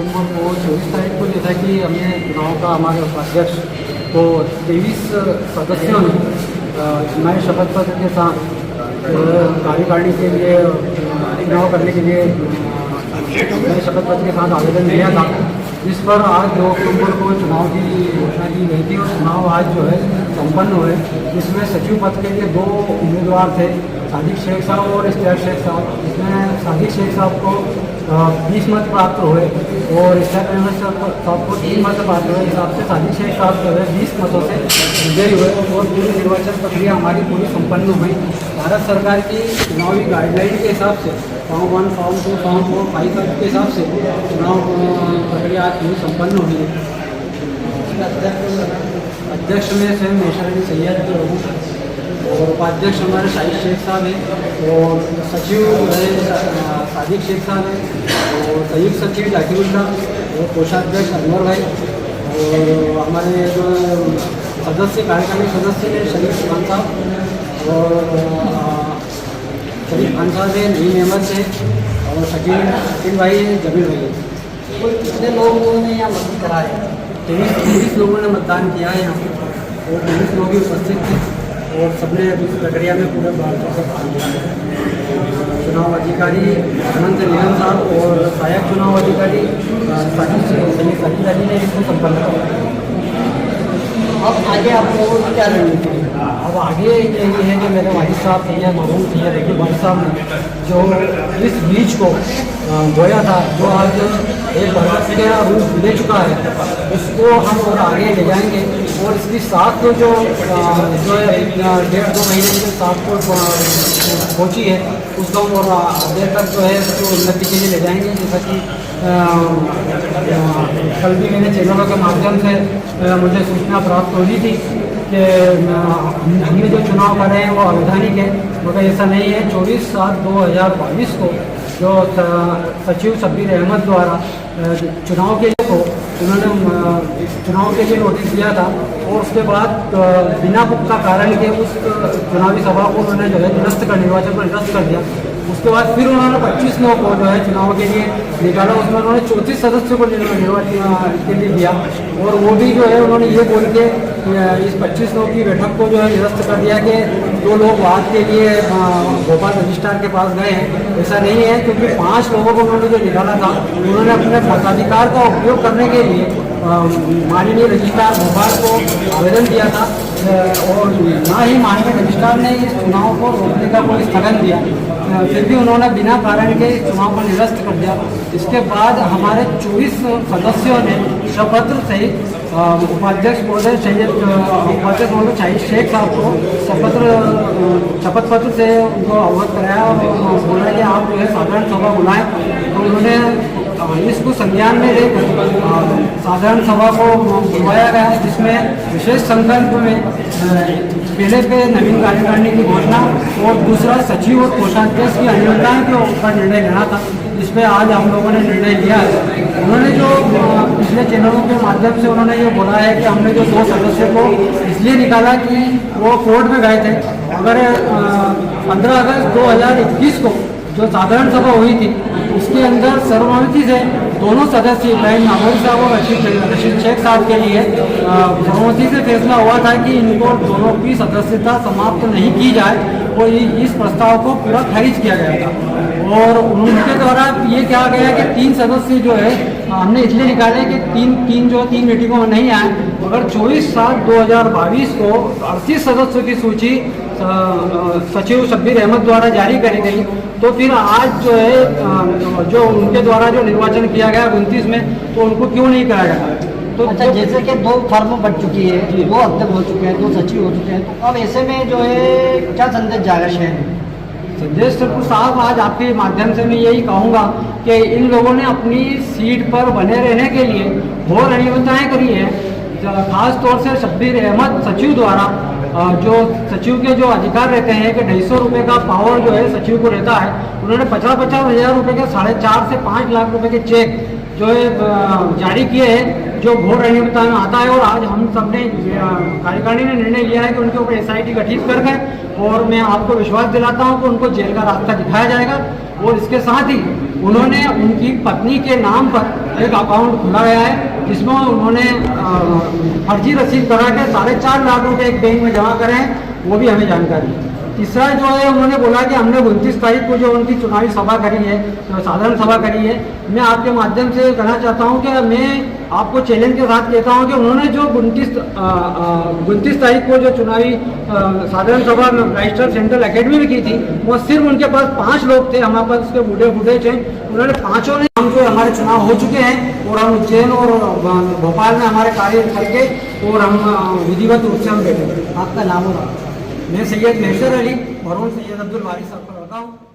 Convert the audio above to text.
अक्टूबर को 24 तारीख को जैसा कि हमने चुनाव का हमारे उपाध्यक्ष को 23 सदस्यों ने नए शपथ पत्र के साथ कार्यकारिणी के लिए चुनाव करने के लिए नए शपथ पत्र के साथ आवेदन दिया था, जिस पर आज 2 अक्टूबर को चुनाव की घोषणा की गई थी और चुनाव आज जो है संपन्न हुए। इसमें सचिव पद के लिए 2 उम्मीदवार थे, सादिक शेख साहब और इश्तियाक शेख साहब। इसमें सादिक शेख साहब को 20 मत प्राप्त हुए और इश्तियाक अहमद साहब को 3 मत प्राप्त हुए। हिसाब से सादिक शेख साहब जो है 20 मतों से विजयी हुए और पूरी निर्वाचन प्रक्रिया हमारी पूरी संपन्न हुई। भारत सरकार की चुनावी गाइडलाइन के हिसाब से फॉर्म 1, फॉर्म 2, फॉर्म 4, 5 के हिसाब से चुनाव प्रक्रिया आज पूरी संपन्न हुई है। अध्यक्ष में स्वयं मेशर अली सैयद और उपाध्यक्ष हमारे शाहिद शेख साहब हैं और सचिव सादिक शेख साहब हैं और संयुक्त सचिव जाकिरुल्लाह और कोषाध्यक्ष अनवर भाई और हमारे जो सदस्य कार्यकारिणी सदस्य हैं शरीफ खान साहब और शरीफ खान साहब हैं, नईम अहमद हैं और शकील भाई हैं, जमील भाई हैं। कुल कितने लोगों ने यहाँ मतदान करा है? 23 लोगों ने मतदान किया है यहाँ पे और 23 लोग ही उपस्थित थे और सबने इस प्रक्रिया में पूरे भारत से भाग लिया। चुनाव अधिकारी अनंत निगम साहब और सहायक चुनाव अधिकारी साजिद अली ने इसको संपन्न किया। अब आगे आप लोगों की क्या रणनीति है? अब आगे यही है कि मेरे वाहिद साहब सैयद मरहूम सैयद रकीब भाई साहब ने जो इस बीज को बोया था, जो आज एक भारत का रूप ले चुका है, उसको हम और आगे ले जाएंगे और इसकी साथ को जो है 1.5-2 महीने के साथ को पहुँची है उसको हम और देर तक जो है उसको उन्नति के लिए ले जाएंगे। जैसा कि कल भी मैंने चैनलों के माध्यम से मुझे सूचना प्राप्त हो रही थी कि हमने जो चुनाव कर रहे हैं वो अवैधानिक है, मगर ऐसा नहीं है। 24/7/2022 को जो सचिव शब्बीर अहमद द्वारा चुनाव के लिए उन्होंने चुनाव के लिए नोटिस दिया था और उसके बाद बिना पुख्ता कारण के उस चुनावी सभा को उन्होंने जो है निरस्त कर निर्वाचन को निरस्त कर दिया। उसके बाद फिर उन्होंने 25 लोगों को जो है चुनाव के लिए निकाला, उसमें उन्होंने 34 सदस्यों को निर्वाचन के लिए दिया और वो भी जो है उन्होंने ये बोल के इस 25 लोगों की बैठक को जो है निरस्त कर दिया कि 2 लोग वाद के लिए भोपाल रजिस्ट्रार के पास गए हैं। ऐसा नहीं है, क्योंकि 5 लोगों को उन्होंने जो निकाला था उन्होंने अपने मताधिकार का उपयोग करने के लिए माननीय रजिस्ट्रार भोपाल को आवेदन दिया था और ना ही माननीय रजिस्ट्रार ने इस चुनाव को रोकने का कोई स्थगन दिया, फिर भी उन्होंने बिना कारण के चुनाव को निरस्त कर दिया। इसके बाद हमारे 24 सदस्यों ने शपथ सहित उपाध्यक्ष महोदय शाहिद शेख साहब को शपथ पत्र से उनको अवगत कराया और बोला कि आप जो है साधारण सभा बुलाएं। तो उन्होंने इसको संज्ञान में लेकर साधारण सभा को बुलवाया गया है, जिसमें विशेष संकल्प में पहले पे नवीन कार्यकारिणी की घोषणा और दूसरा सचिव और कोषाध्यक्ष की अनिवार्यता के ऊपर निर्णय लेना था, जिस पे आज हम लोगों ने निर्णय लिया है। उन्होंने जो पिछले चैनलों के माध्यम से उन्होंने ये बोला है कि हमने जो 2 सदस्यों को इसलिए निकाला कि वो कोर्ट में गए थे। अगर 15 अगस्त 2021 को जो साधारण सभा हुई थी उसके अंदर सर्वसम्मति से दोनों सदस्य इब्राहिम नागौरी साहब और रशीद शेख साहब के लिए सर्वसम्मति से फैसला हुआ था कि इनको दोनों की सदस्यता समाप्त नहीं की जाए और इस प्रस्ताव को पूरा खारिज किया गया था। और उनके द्वारा ये कहा गया कि 3 सदस्य जो है हमने इसलिए निकाले कि 3 मीटिंगों में नहीं आए, मगर 24/7/2022 को 38 सदस्यों की सूची सचिव शब्बीर अहमद द्वारा जारी करी गई। तो फिर आज जो है जो उनके द्वारा जो निर्वाचन किया गया 29 में, तो उनको क्यों नहीं कराया गया? तो अच्छा, जैसे कि 2 फर्म बन चुकी है, 2 अध्यक्ष हो चुके हैं, 2 सचिव हो चुके हैं, तो अब ऐसे में जो है क्या संदेश जाएगा शहर में? संदेश ठाकुर साहब, आज आपके माध्यम से मैं यही कहूँगा कि इन लोगों ने अपनी सीट पर बने रहने के लिए बहुत अनियमितताएँ करी है। खास तौर से शब्बीर अहमद सचिव द्वारा जो सचिव के जो अधिकार रहते हैं कि 250 रुपये का पावर जो है सचिव को रहता है, उन्होंने 50-50 हज़ार रुपये के 4.5 से 5 लाख रुपए के चेक जो है जारी किए हैं, जो घोर अनियमितता में आता है। और आज हम सब ने कार्यकारिणी ने निर्णय लिया है कि उनके ऊपर SIT गठित कर गए और मैं आपको विश्वास दिलाता हूं कि उनको जेल का रास्ता दिखाया जाएगा। और इसके साथ ही उन्होंने उनकी पत्नी के नाम पर एक अकाउंट खुला गया है, जिसमें उन्होंने फर्जी रसीद करा के 4.5 लाख रुपए एक बैंक में जमा करे हैं, वो भी हमें जानकारी है। तीसरा जो है, उन्होंने बोला कि हमने 29 तारीख को जो उनकी चुनावी सभा करी है, साधारण सभा करी है, मैं आपके माध्यम से कहना चाहता हूं कि मैं आपको चैलेंज के साथ कहता हूं कि उन्होंने जो 29 तारीख को जो चुनावी साधारण सभा राइस्टर सेंट्रल एकेडमी में की थी, वो सिर्फ उनके पास 5 लोग थे, हमारे पास उसके बूढ़े बूढ़े थे, उन्होंने 5 ने हम जो हमारे चुनाव हो चुके हैं और हम उज्जैन और भोपाल में हमारे कार्य करके और हम विधिवत रूप से हम बैठे। आपका नाम होगा? मैं सैयद महशर अली, वरुण सैयद अब्दुल वारिस साहब का लड़का हूँ।